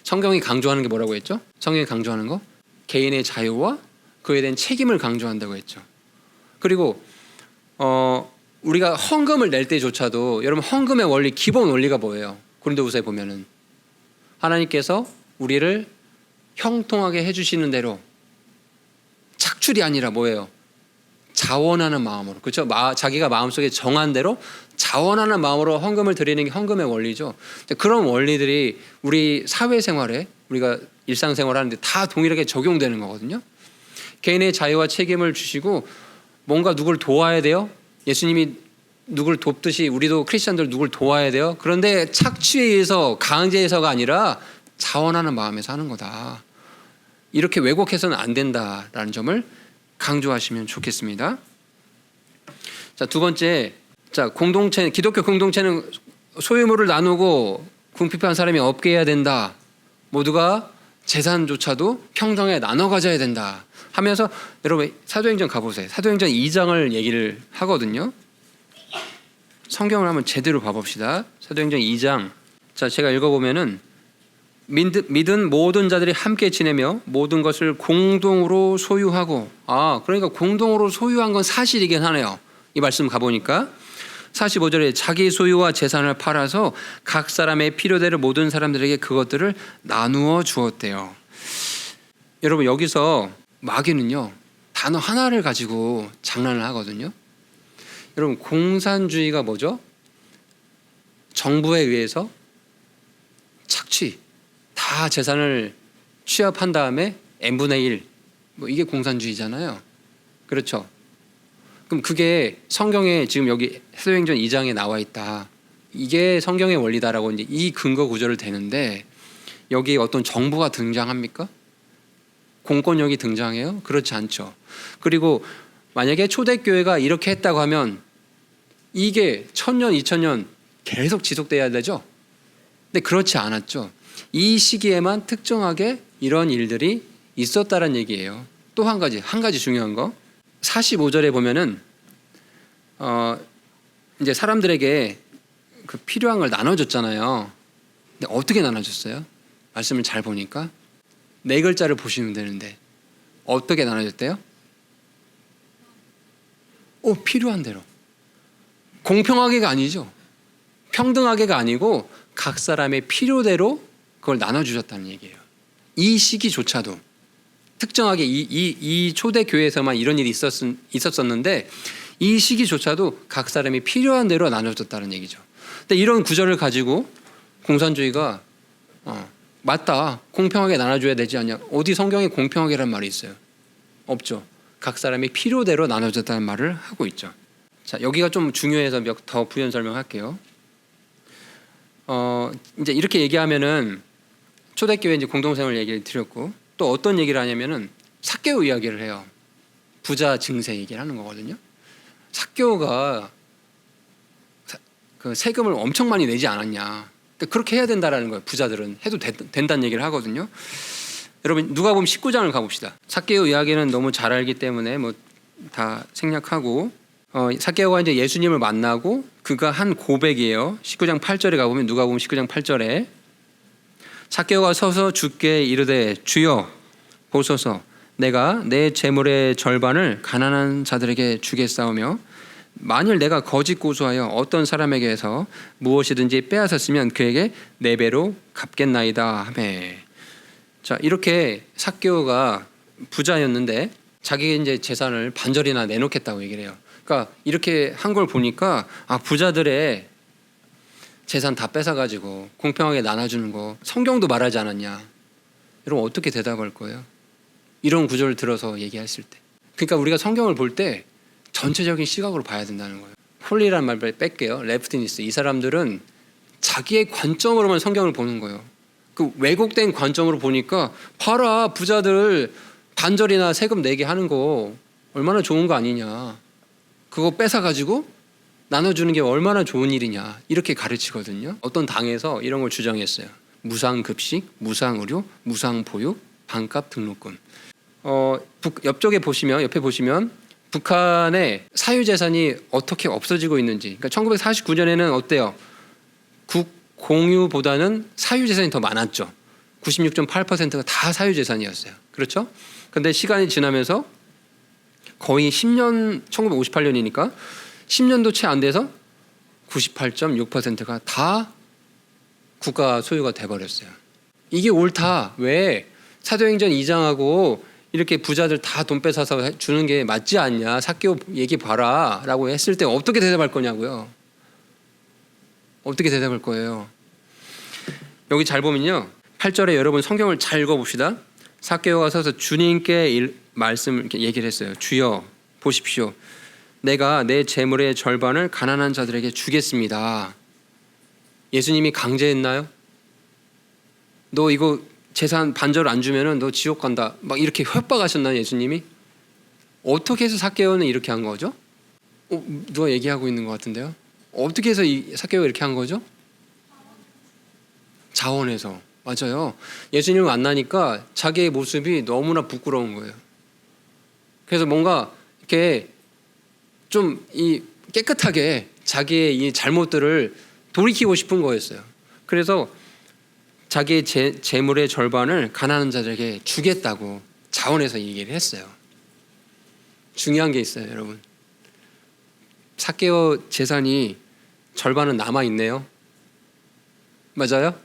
성경이 강조하는 게 뭐라고 했죠? 성경이 강조하는 거? 개인의 자유와 그에 대한 책임을 강조한다고 했죠. 그리고 우리가 헌금을 낼 때조차도, 여러분, 헌금의 원리, 기본 원리가 뭐예요? 고린도후서에 보면은 하나님께서 우리를 형통하게 해주시는 대로, 착출이 아니라 뭐예요? 자원하는 마음으로, 그렇죠? 자기가 마음속에 정한 대로 자원하는 마음으로 헌금을 드리는 게 헌금의 원리죠. 그런 원리들이 우리 사회생활에, 우리가 일상생활하는데 다 동일하게 적용되는 거거든요. 개인의 자유와 책임을 주시고 뭔가 누굴 도와야 돼요. 예수님이 누굴 돕듯이 우리도 크리스천들 누굴 도와야 돼요. 그런데 착취에 의해서, 강제해서가 아니라 자원하는 마음에서 하는 거다. 이렇게 왜곡해서는 안 된다라는 점을 강조하시면 좋겠습니다. 자, 두 번째, 자, 기독교 공동체는 소유물을 나누고 궁핍한 사람이 없게 해야 된다. 모두가 재산조차도 평등하게 나눠 가져야 된다 하면서, 여러분 사도행전 가보세요. 사도행전 2장을 얘기를 하거든요. 성경을 한번 제대로 봐봅시다. 사도행전 2장. 자, 제가 읽어보면은, 믿은 모든 자들이 함께 지내며 모든 것을 공동으로 소유하고, 그러니까 공동으로 소유한 건 사실이긴 하네요. 이 말씀 가보니까 45절에 자기 소유와 재산을 팔아서 각 사람의 필요대로 모든 사람들에게 그것들을 나누어 주었대요. 여러분, 여기서 마귀는요, 단어 하나를 가지고 장난을 하거든요. 여러분, 공산주의가 뭐죠? 정부에 의해서 착취, 다 재산을 취합한 다음에 n분의 1, 이게 공산주의잖아요. 그렇죠? 그럼 그게 성경에 지금 여기 사도행전 2장에 나와 있다. 이게 성경의 원리다라고 이제 이 근거 구조를 대는데, 여기에 어떤 정부가 등장합니까? 공권력이 등장해요? 그렇지 않죠. 그리고 만약에 초대교회가 이렇게 했다고 하면 이게 1000년, 2000년 계속 지속돼야 되죠. 근데 그렇지 않았죠. 이 시기에만 특정하게 이런 일들이 있었다는 얘기예요. 또 한 가지 중요한 거, 45절에 보면은 이제 사람들에게 그 필요한 걸 나눠줬잖아요. 근데 어떻게 나눠줬어요? 말씀을 잘 보니까 4글자를 보시면 되는데 어떻게 나눠줬대요? 필요한 대로. 공평하게가 아니죠. 평등하게가 아니고 각 사람의 필요대로 그걸 나눠주셨다는 얘기예요. 이 시기조차도 특정하게 이 초대 교회에서만 이런 일이 있었었는데, 이 시기조차도 각 사람이 필요한 대로 나눠줬다는 얘기죠. 근데 이런 구절을 가지고 공산주의가 맞다, 공평하게 나눠줘야 되지 않냐, 어디 성경에 공평하게란 말이 있어요? 없죠. 각 사람이 필요대로 나눠줬다는 말을 하고 있죠. 자, 여기가 좀 중요해서 더 부연 설명할게요. 이제 이렇게 얘기하면은 초대교회 이제 공동생활 얘기를 드렸고, 또 어떤 얘기를 하냐면은 삭개오 이야기를 해요. 부자 증세 얘기를 하는 거거든요. 삭개오가 그 세금을 엄청 많이 내지 않았냐. 그렇게 해야 된다라는 거예요. 부자들은 해도 된다는 얘기를 하거든요. 여러분, 누가복음 19장을 가봅시다. 삭개오 이야기는 너무 잘 알기 때문에 뭐 다 생략하고, 삭개오가 이제 예수님을 만나고 그가 한 고백이에요. 19장 8절에 가보면, 누가복음 19장 8절에 삭개오가 서서 주께 이르되, 주여 보소서, 내가 내 재물의 절반을 가난한 자들에게 주겠사오며 만일 내가 거짓 고소하여 어떤 사람에게서 무엇이든지 빼앗았으면 그에게 4배로 갚겠나이다 하매. 자, 이렇게 삭개오가 부자였는데 자기 이제 재산을 반절이나 내놓겠다고 얘기를 해요. 그러니까 이렇게 한 걸 보니까 부자들의 재산 다 뺏어가지고 공평하게 나눠주는 거 성경도 말하지 않았냐. 여러분, 어떻게 대답할 거예요? 이런 구절을 들어서 얘기했을 때. 그러니까 우리가 성경을 볼 때 전체적인 시각으로 봐야 된다는 거예요. 홀리란 말 뺄게요. 레프티니스. 이 사람들은 자기의 관점으로만 성경을 보는 거예요. 그 왜곡된 관점으로 보니까, 봐라, 부자들 반절이나 세금 내게 하는 거 얼마나 좋은 거 아니냐. 그거 뺏어가지고 나눠주는 게 얼마나 좋은 일이냐. 이렇게 가르치거든요. 어떤 당에서 이런 걸 주장했어요. 무상급식, 무상의료, 무상보육, 반값 등록금. 옆에 보시면 북한의 사유재산이 어떻게 없어지고 있는지. 그러니까 1949년에는 어때요? 국공유보다는 사유재산이 더 많았죠. 96.8%가 다 사유재산이었어요. 그렇죠? 근데 시간이 지나면서 거의 10년, 1958년이니까 10년도 채 안 돼서 98.6%가 다 국가 소유가 돼버렸어요. 이게 옳다. 왜? 사도행전 2장하고 이렇게 부자들 다 돈 뺏어서 주는 게 맞지 않냐? 삭개오 얘기 봐라 라고 했을 때 어떻게 대답할 거냐고요. 어떻게 대답할 거예요? 여기 잘 보면요. 8절에 여러분 성경을 잘 읽어봅시다. 삭개오가 서서 주님께 말씀을 이렇게 얘기를 했어요. 주여 보십시오. 내가 내 재물의 절반을 가난한 자들에게 주겠습니다. 예수님이 강제했나요? 너 이거 재산 반절 안 주면은 너 지옥 간다. 막 이렇게 협박하셨나요, 예수님이? 어떻게 해서 삭개오는 이렇게 한 거죠? 누가 얘기하고 있는 것 같은데요? 어떻게 해서 이 삭개오가 이렇게 한 거죠? 자원해서. 맞아요. 예수님을 만나니까 자기의 모습이 너무나 부끄러운 거예요. 그래서 뭔가 이렇게 좀 이 깨끗하게 자기의 이 잘못들을 돌이키고 싶은 거였어요. 그래서 자기의 재물의 절반을 가난한 자들에게 주겠다고 자원해서 얘기를 했어요. 중요한 게 있어요, 여러분. 삭개오 재산이 절반은 남아 있네요. 맞아요?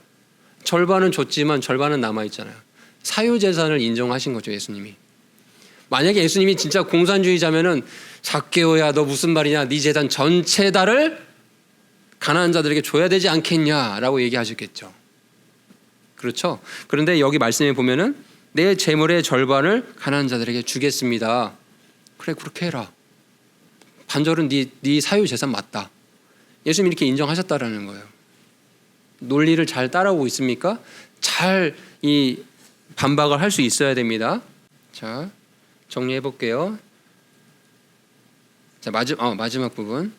절반은 줬지만 절반은 남아 있잖아요. 사유 재산을 인정하신 거죠, 예수님이. 만약에 예수님이 진짜 공산주의자면은 삭개오야 너 무슨 말이냐? 네 재산 전체 다를 가난한 자들에게 줘야 되지 않겠냐라고 얘기하셨겠죠. 그렇죠? 그런데 여기 말씀에 보면은 내 재물의 절반을 가난한 자들에게 주겠습니다. 그래 그렇게 해라. 반절은 네 사유 재산 맞다. 예수님이 이렇게 인정하셨다라는 거예요. 논리를 잘 따라오고 있습니까? 잘 이 반박을 할 수 있어야 됩니다. 자, 정리해 볼게요. 자, 마지막 부분.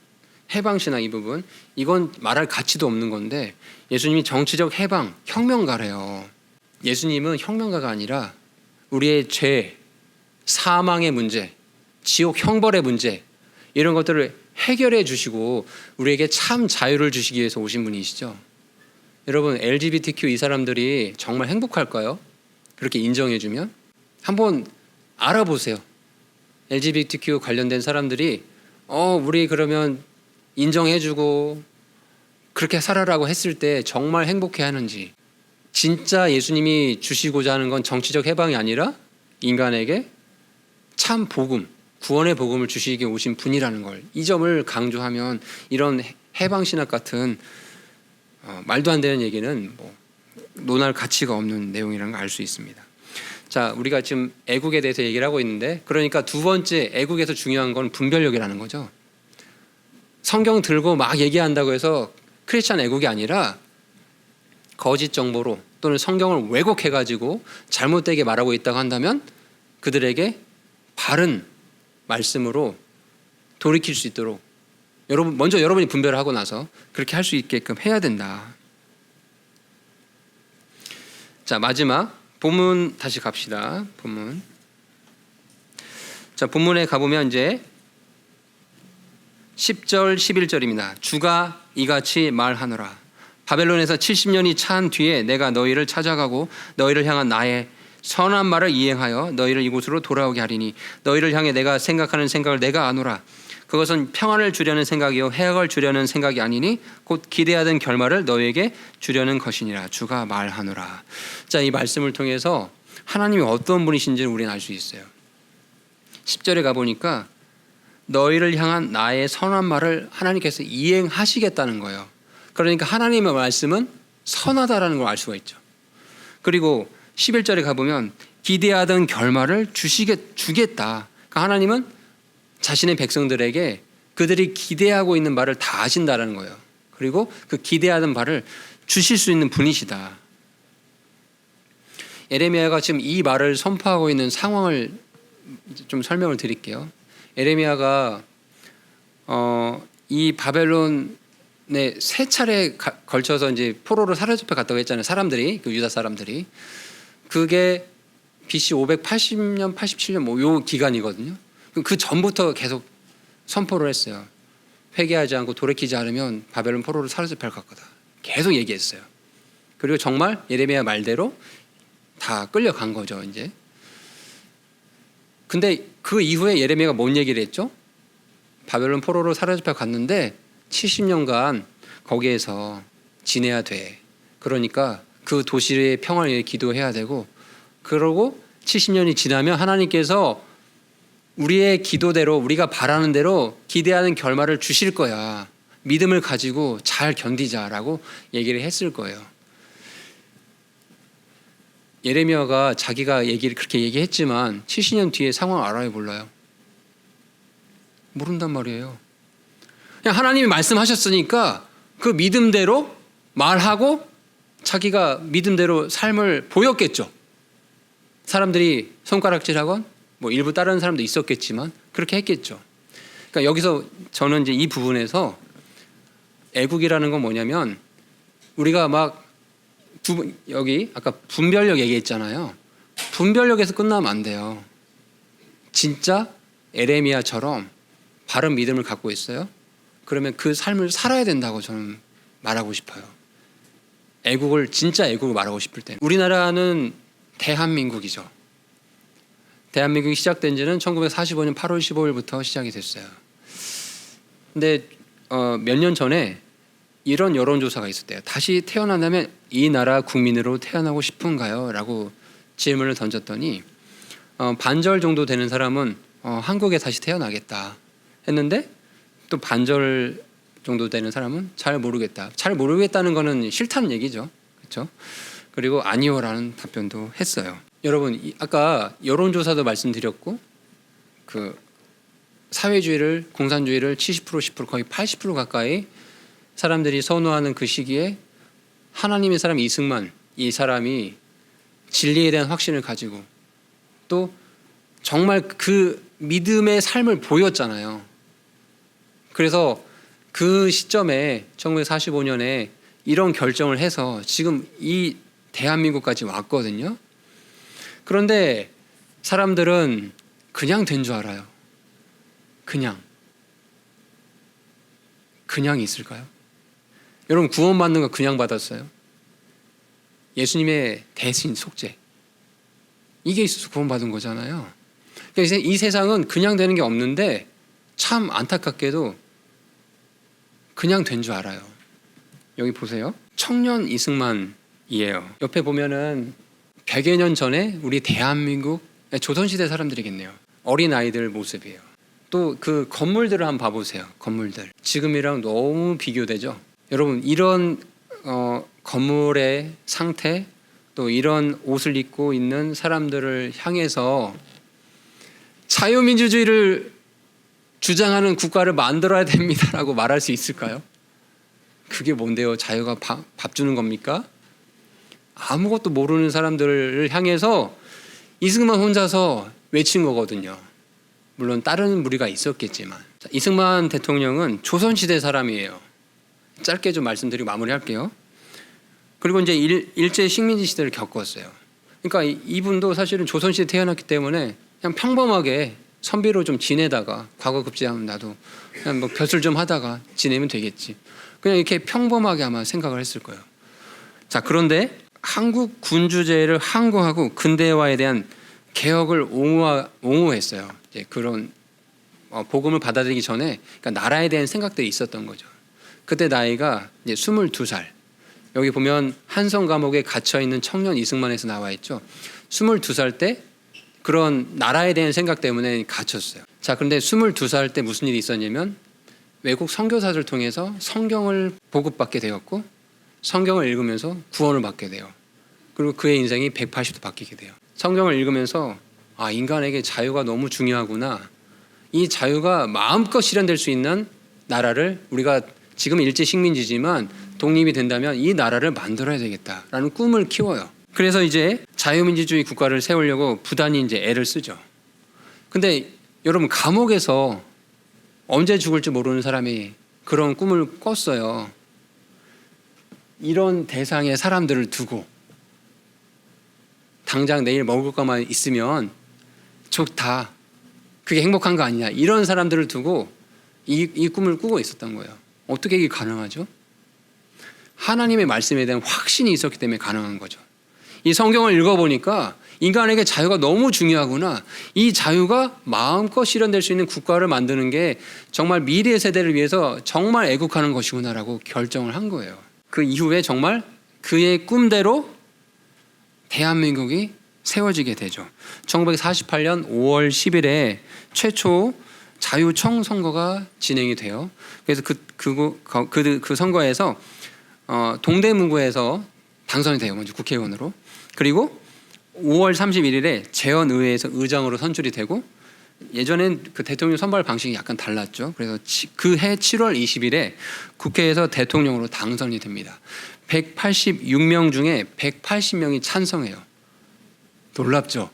해방신앙 이 부분. 이건 말할 가치도 없는 건데 예수님이 정치적 해방, 혁명가래요. 예수님은 혁명가가 아니라 우리의 죄, 사망의 문제, 지옥 형벌의 문제 이런 것들을 해결해 주시고 우리에게 참 자유를 주시기 위해서 오신 분이시죠. 여러분 LGBTQ 이 사람들이 정말 행복할까요? 그렇게 인정해주면? 한번 알아보세요. LGBTQ 관련된 사람들이 우리 그러면 인정해주고 그렇게 살아라고 했을 때 정말 행복해하는지. 진짜 예수님이 주시고자 하는 건 정치적 해방이 아니라 인간에게 참 복음, 구원의 복음을 주시기 오신 분이라는 걸, 이 점을 강조하면 이런 해방신학 같은 말도 안 되는 얘기는 논할 가치가 없는 내용이라는 걸 알 수 있습니다. 자, 우리가 지금 애국에 대해서 얘기를 하고 있는데, 그러니까 두 번째 애국에서 중요한 건 분별력이라는 거죠. 성경 들고 막 얘기한다고 해서 크리스찬 애국이 아니라 거짓 정보로 또는 성경을 왜곡해가지고 잘못되게 말하고 있다고 한다면 그들에게 바른 말씀으로 돌이킬 수 있도록 먼저 여러분이 분별을 하고 나서 그렇게 할 수 있게끔 해야 된다. 자, 마지막 본문 다시 갑시다. 본문. 자, 본문에 가보면 이제 10절 11절입니다. 주가 이같이 말하노라. 바벨론에서 70년이 찬 뒤에 내가 너희를 찾아가고 너희를 향한 나의 선한 말을 이행하여 너희를 이곳으로 돌아오게 하리니 너희를 향해 내가 생각하는 생각을 내가 아노라. 그것은 평안을 주려는 생각이요 해악을 주려는 생각이 아니니 곧 기대하던 결말을 너희에게 주려는 것이니라. 주가 말하노라. 자, 이 말씀을 통해서 하나님이 어떤 분이신지를 우리는 알 수 있어요. 10절에 가보니까 너희를 향한 나의 선한 말을 하나님께서 이행하시겠다는 거예요. 그러니까 하나님의 말씀은 선하다라는 걸 알 수가 있죠. 그리고 11절에 가보면 기대하던 결말을 주겠다. 그러니까 하나님은 자신의 백성들에게 그들이 기대하고 있는 바를 다 아신다라는 거예요. 그리고 그 기대하던 바를 주실 수 있는 분이시다. 예레미야가 지금 이 말을 선포하고 있는 상황을 좀 설명을 드릴게요. 예레미야가 이 바벨론에 세 차례 걸쳐서 이제 포로로 사로잡혀 갔다고 했잖아요. 사람들이, 그 유다 사람들이. 그게 BC 580년, 87년 뭐 요 기간이거든요. 그 전부터 계속 선포를 했어요. 회개하지 않고 돌이키지 않으면 바벨론 포로로 사로잡힐 것 같다. 계속 얘기했어요. 그리고 정말 예레미야 말대로 다 끌려간 거죠, 이제. 근데 그 이후에 예레미야가 뭔 얘기를 했죠? 바벨론 포로로 사로잡혀 갔는데 70년간 거기에서 지내야 돼. 그러니까 그 도시의 평화를 위해 기도해야 되고, 그러고 70년이 지나면 하나님께서 우리의 기도대로 우리가 바라는 대로 기대하는 결말을 주실 거야. 믿음을 가지고 잘 견디자라고 얘기를 했을 거예요. 예레미야가 자기가 그렇게 얘기했지만 70년 뒤에 상황 알아요, 몰라요? 모른단 말이에요. 그냥 하나님이 말씀하셨으니까 그 믿음대로 말하고 자기가 믿음대로 삶을 보였겠죠. 사람들이 손가락질하건 뭐 일부 다른 사람도 있었겠지만 그렇게 했겠죠. 그러니까 여기서 저는 이제 이 부분에서 애국이라는 건 뭐냐면 우리가 막 여기 아까 분별력 얘기했잖아요. 분별력에서 끝나면 안 돼요. 진짜 에레미야처럼 바른 믿음을 갖고 있어요. 그러면 그 삶을 살아야 된다고 저는 말하고 싶어요. 진짜 애국을 말하고 싶을 때 우리나라는 대한민국이죠. 대한민국이 시작된 지는 1945년 8월 15일부터 시작이 됐어요. 근데 몇 년 전에 이런 여론조사가 있었대요. 다시 태어난다면 이 나라 국민으로 태어나고 싶은가요? 라고 질문을 던졌더니 반절 정도 되는 사람은 한국에 다시 태어나겠다 했는데 또 반절 정도 되는 사람은 잘 모르겠다. 잘 모르겠다는 거는 싫다는 얘기죠. 그렇죠? 그리고 아니요라는 답변도 했어요. 여러분 아까 여론조사도 말씀드렸고 그 사회주의를 공산주의를 70% 10% 거의 80% 가까이 사람들이 선호하는 그 시기에 하나님의 사람 이승만 이 사람이 진리에 대한 확신을 가지고 또 정말 그 믿음의 삶을 보였잖아요. 그래서 그 시점에 1945년에 이런 결정을 해서 지금 이 대한민국까지 왔거든요. 그런데 사람들은 그냥 된 줄 알아요. 그냥 있을까요? 여러분 구원받는 거 그냥 받았어요? 예수님의 대신 속죄 이게 있어서 구원받은 거잖아요. 그러니까 이 세상은 그냥 되는 게 없는데 참 안타깝게도 그냥 된 줄 알아요. 여기 보세요. 청년 이승만이에요. 옆에 보면은 100여 년 전에 우리 대한민국 조선시대 사람들이겠네요. 어린 아이들 모습이에요. 또 그 건물들을 한번 봐보세요. 건물들 지금이랑 너무 비교되죠. 여러분 이런 건물의 상태 또 이런 옷을 입고 있는 사람들을 향해서 자유민주주의를 주장하는 국가를 만들어야 됩니다라고 말할 수 있을까요? 그게 뭔데요? 자유가 밥 주는 겁니까? 아무것도 모르는 사람들을 향해서 이승만 혼자서 외친 거거든요. 물론 다른 무리가 있었겠지만 이승만 대통령은 조선시대 사람이에요. 짧게 좀 말씀드리고 마무리할게요. 그리고 이제 일제 식민지 시대를 겪었어요. 그러니까 이분도 사실은 조선시대에 태어났기 때문에 그냥 평범하게 선비로 좀 지내다가 과거 급제하면 나도 그냥 뭐 벼슬 좀 하다가 지내면 되겠지. 그냥 이렇게 평범하게 아마 생각을 했을 거예요. 자, 그런데 한국 군주제를 항거하고 근대화에 대한 개혁을 옹호했어요. 이제 그런 복음을 받아들이기 전에 그러니까 나라에 대한 생각들이 있었던 거죠. 그때 나이가 이제 22살. 여기 보면 한성 감옥에 갇혀 있는 청년 이승만에서 나와 있죠. 22살 때 그런 나라에 대한 생각 때문에 갇혔어요. 자, 그런데 22살 때 무슨 일이 있었냐면 외국 선교사들 통해서 성경을 보급받게 되었고 성경을 읽으면서 구원을 받게 돼요. 그리고 그의 인생이 180도 바뀌게 돼요. 성경을 읽으면서 인간에게 자유가 너무 중요하구나. 이 자유가 마음껏 실현될 수 있는 나라를 우리가 지금 일제 식민지지만 독립이 된다면 이 나라를 만들어야 되겠다라는 꿈을 키워요. 그래서 이제 자유민주주의 국가를 세우려고 부단히 이제 애를 쓰죠. 근데 여러분 감옥에서 언제 죽을지 모르는 사람이 그런 꿈을 꿨어요. 이런 대상의 사람들을 두고 당장 내일 먹을 것만 있으면 좋다. 그게 행복한 거 아니냐. 이런 사람들을 두고 이 꿈을 꾸고 있었던 거예요. 어떻게 이게 가능하죠? 하나님의 말씀에 대한 확신이 있었기 때문에 가능한 거죠. 이 성경을 읽어보니까 인간에게 자유가 너무 중요하구나. 이 자유가 마음껏 실현될 수 있는 국가를 만드는 게 정말 미래 세대를 위해서 정말 애국하는 것이구나라고 결정을 한 거예요. 그 이후에 정말 그의 꿈대로 대한민국이 세워지게 되죠. 1948년 5월 10일에 최초 자유청 선거가 진행이 돼요. 그래서 그 선거에서 동대문구에서 당선이 돼요. 먼저 국회의원으로. 그리고 5월 31일에 재헌의회에서 의장으로 선출이 되고, 예전엔 그 대통령 선발 방식이 약간 달랐죠. 그래서 그 해 7월 20일에 국회에서 대통령으로 당선이 됩니다. 186명 중에 180명이 찬성해요. 놀랍죠?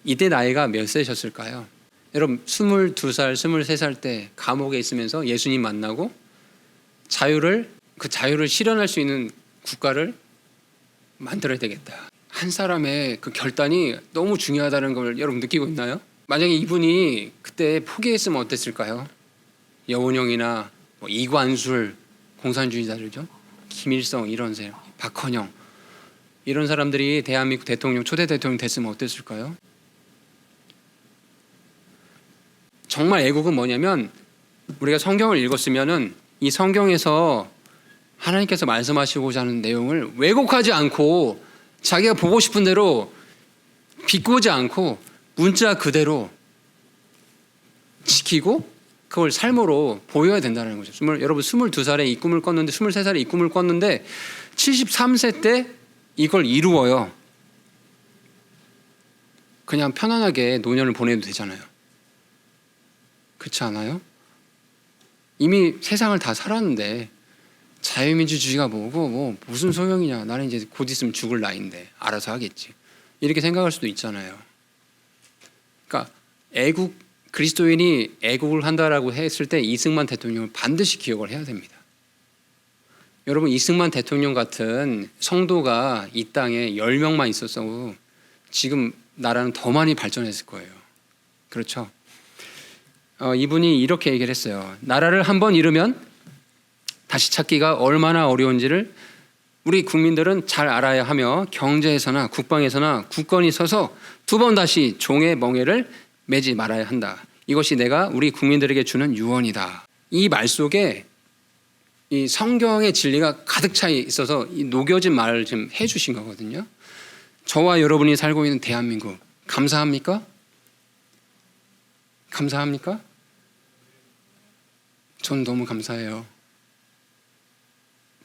이때 나이가 몇 세셨을까요? 여러분 22살, 23살 때 감옥에 있으면서 예수님 만나고 그 자유를 실현할 수 있는 국가를 만들어야 되겠다. 한 사람의 그 결단이 너무 중요하다는 걸 여러분 느끼고 있나요? 만약에 이분이 그때 포기했으면 어땠을까요? 여운형이나 이관술 공산주의자들죠. 김일성 이런 사람, 박헌영 이런 사람들이 대한민국 대통령, 초대 대통령 됐으면 어땠을까요? 정말 애국은 뭐냐면, 우리가 성경을 읽었으면은 이 성경에서 하나님께서 말씀하시고자 하는 내용을 왜곡하지 않고 자기가 보고 싶은 대로 비꼬지 않고 문자 그대로 지키고 그걸 삶으로 보여야 된다는 거죠. 여러분 22살에 이 꿈을 꿨는데, 23살에 이 꿈을 꿨는데 73세 때 이걸 이루어요. 그냥 편안하게 노년을 보내도 되잖아요. 그렇지 않아요? 이미 세상을 다 살았는데 자유민주주의가 뭐고 무슨 소용이냐, 나는 이제 곧 있으면 죽을 나이인데 알아서 하겠지, 이렇게 생각할 수도 있잖아요. 그러니까 그리스도인이 애국을 한다라고 했을 때 이승만 대통령을 반드시 기억을 해야 됩니다. 여러분 이승만 대통령 같은 성도가 이 땅에 10명만 있었어도 지금 나라는 더 많이 발전했을 거예요. 그렇죠? 이분이 이렇게 얘기를 했어요. 나라를 한번 잃으면 다시 찾기가 얼마나 어려운지를 우리 국민들은 잘 알아야 하며, 경제에서나 국방에서나 굳건히 서서 두 번 다시 종의 멍에를 매지 말아야 한다. 이것이 내가 우리 국민들에게 주는 유언이다. 이 말 속에 이 성경의 진리가 가득 차 있어서 이 녹여진 말을 좀 해주신 거거든요. 저와 여러분이 살고 있는 대한민국 감사합니까? 감사합니까? 전 너무 감사해요.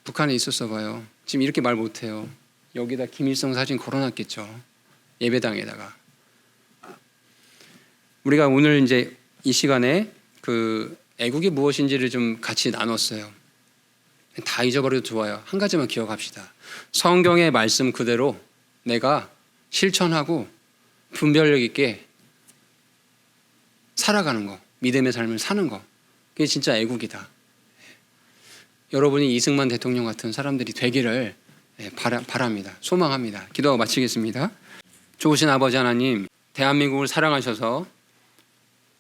북한에 있었어 봐요. 지금 이렇게 말 못해요. 여기다 김일성 사진 걸어놨겠죠. 예배당에다가. 우리가 오늘 이제 이 시간에 그 애국이 무엇인지를 좀 같이 나눴어요. 다 잊어버려도 좋아요. 한 가지만 기억합시다. 성경의 말씀 그대로 내가 실천하고 분별력 있게 살아가는 거, 믿음의 삶을 사는 거, 그게 진짜 애국이다. 여러분이 이승만 대통령 같은 사람들이 되기를 바랍니다. 소망합니다. 기도하고 마치겠습니다. 좋으신 아버지 하나님, 대한민국을 사랑하셔서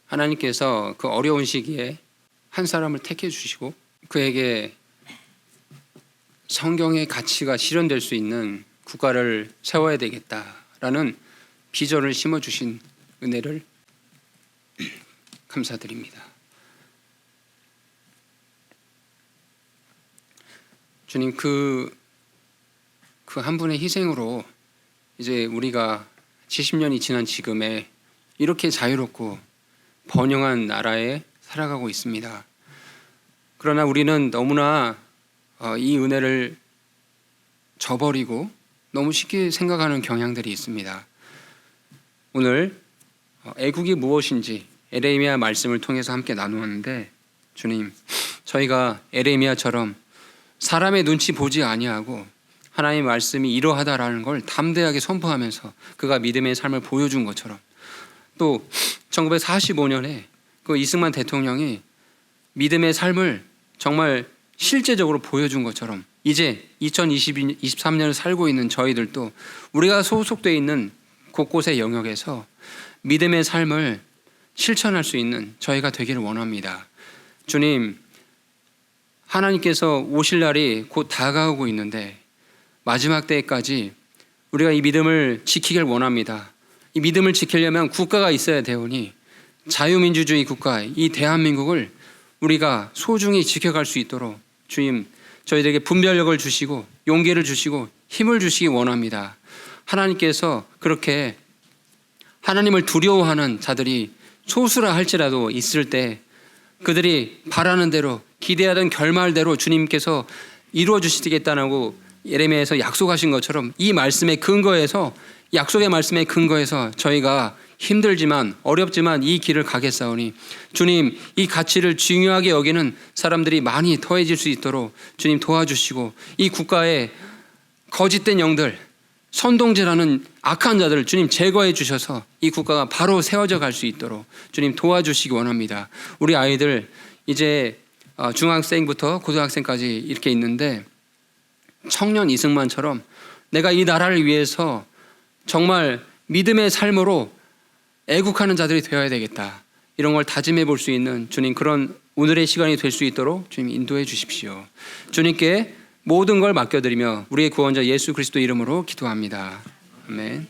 하나님께서 그 어려운 시기에 한 사람을 택해 주시고 그에게 성경의 가치가 실현될 수 있는 국가를 세워야 되겠다라는 비전을 심어주신 은혜를 감사드립니다. 주님, 그 한 분의 희생으로 이제 우리가 70년이 지난 지금에 이렇게 자유롭고 번영한 나라에 살아가고 있습니다. 그러나 우리는 너무나 이 은혜를 저버리고 너무 쉽게 생각하는 경향들이 있습니다. 오늘 애국이 무엇인지 에레미야 말씀을 통해서 함께 나누었는데, 주님, 저희가 에레미야처럼 사람의 눈치 보지 아니하고 하나님의 말씀이 이러하다라는 걸 담대하게 선포하면서 그가 믿음의 삶을 보여준 것처럼, 또 1945년에 그 이승만 대통령이 믿음의 삶을 정말 실제적으로 보여준 것처럼 이제 2023년을 살고 있는 저희들도 우리가 소속되어 있는 곳곳의 영역에서 믿음의 삶을 실천할 수 있는 저희가 되기를 원합니다. 주님, 하나님께서 오실 날이 곧 다가오고 있는데 마지막 때까지 우리가 이 믿음을 지키길 원합니다. 이 믿음을 지키려면 국가가 있어야 되오니 자유민주주의 국가, 이 대한민국을 우리가 소중히 지켜갈 수 있도록 주님, 저희들에게 분별력을 주시고 용기를 주시고 힘을 주시기 원합니다. 하나님께서 그렇게 하나님을 두려워하는 자들이 소수라 할지라도 있을 때 그들이 바라는 대로 기대하던 결말대로 주님께서 이루어 주시겠다고 예레미야에서 약속하신 것처럼 이 말씀의 근거에서, 약속의 말씀의 근거에서 저희가 힘들지만 어렵지만 이 길을 가겠사오니 주님, 이 가치를 중요하게 여기는 사람들이 많이 더해질 수 있도록 주님 도와주시고, 이 국가에 거짓된 영들, 선동질하는 악한 자들을 주님 제거해 주셔서 이 국가가 바로 세워져 갈 수 있도록 주님 도와주시기 원합니다. 우리 아이들 이제 중학생부터 고등학생까지 이렇게 있는데, 청년 이승만처럼 내가 이 나라를 위해서 정말 믿음의 삶으로 애국하는 자들이 되어야 되겠다, 이런 걸 다짐해 볼 수 있는 주님 그런 오늘의 시간이 될 수 있도록 주님 인도해 주십시오. 주님께 모든 걸 맡겨드리며 우리의 구원자 예수 그리스도 이름으로 기도합니다. 아멘.